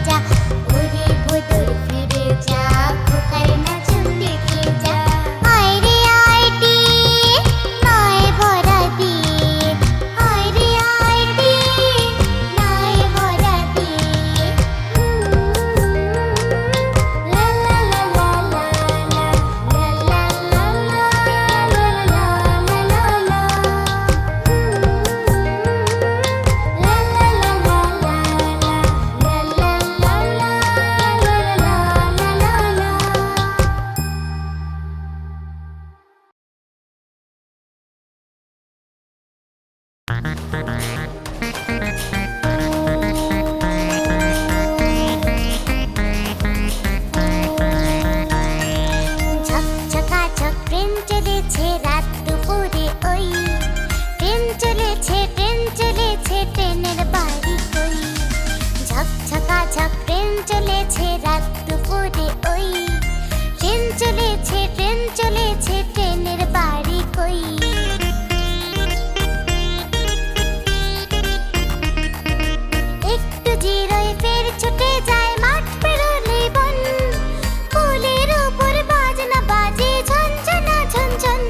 যা, ওরে ভোদর ফিরে যা, খোকার নাচন দেখে যা। আয় রে আয় টিয়ে, নয় ভরা দিয়ে, আয় রে আয় টিয়ে, নয় ভরা দিয়ে। লা লা লা লা লা লা, লা লা লা লা লা লা লা লা লা। ঝকঝকাঝক ট্রেন চলেছে রাত দুপুরে ওই, ট্রেন চলেছে ট্রেনের বাড়ি কই। ঝকঝকাঝক ট্রেন চলেছে রাত দুপুরে ওই, ট্রেন চলেছে ট্রেনের বাড়ি কই। একটু জিরোয় ফের ছুটে যায় মাঠ পেরোলে বন, পুলের উপর বাজনা বাজে ঝনঝনা ঝনঝন।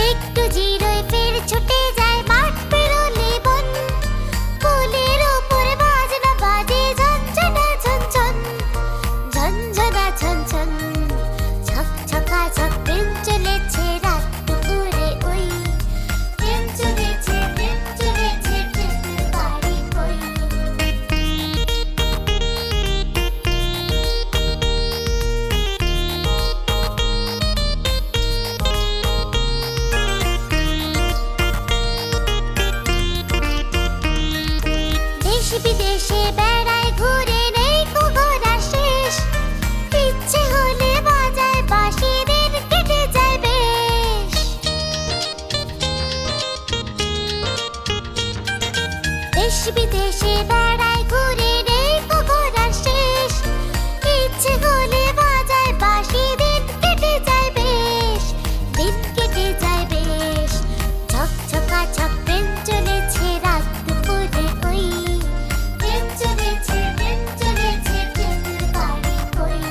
একটু জিরোয় ফের ছুটে যায় মাঠ পেরোলে বন, পুলের উপর বাজনা বাজে ঝনঝনা ঝনঝন, ঝনঝনা ঝনঝন। ঝকঝকাঝক ট্রেন চলেছে রাত দুপুরে ওই, ট্রেন চলেছে ট্রেনের বাড়ি কই। দেশ বিদেশে বেড়ায় ঘুরে নেই কো ঘোরা শেষ, ইচ্ছে হলে বাজায় বাঁশি দিন কেটে যায় বেশ। দেশ বিদেশে বেড়ায় ঘুরে নেই কো ঘোরা শেষ, ইচ্ছে হলে বাজায় বাঁশি দিন কেটে যায় বেশ, দিন কেটে যায় বেশ। ঝকঝকাঝক ট্রেন চলেছে রাত দুপুরে ওই, ট্রেন চলেছে ট্রেনের বাড়ি কই।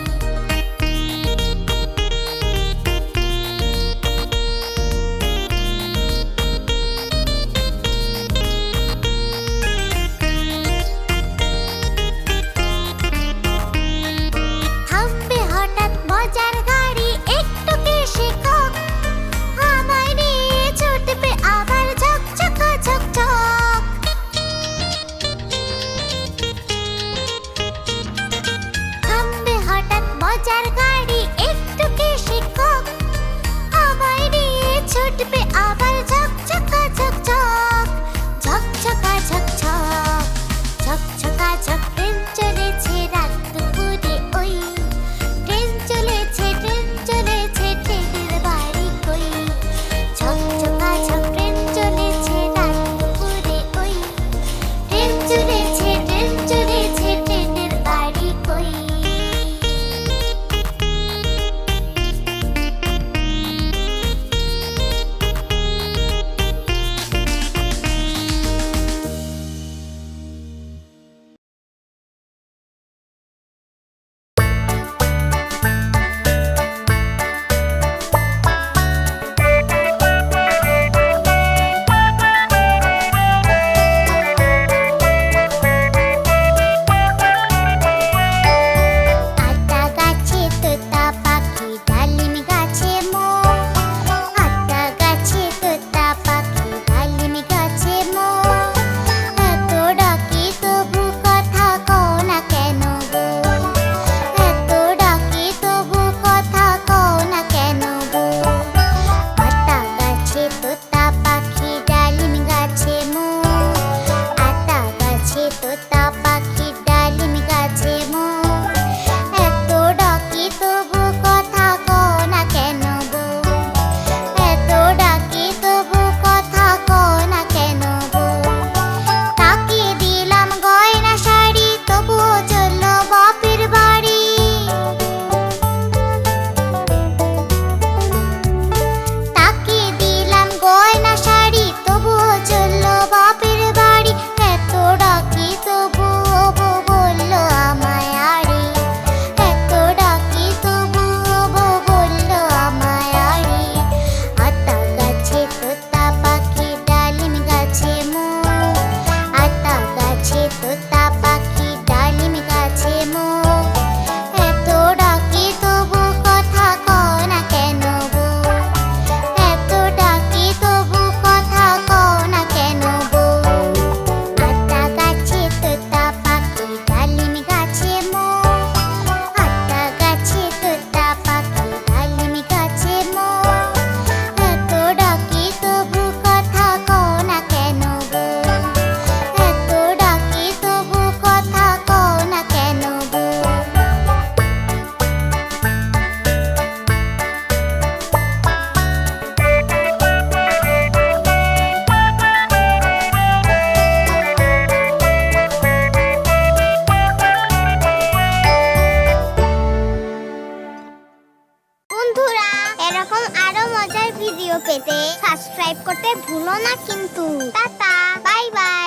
এরকম আরো মজার ভিডিও পেতে সাবস্ক্রাইব করতে ভুলো না কিন্তু। Tata, bye bye.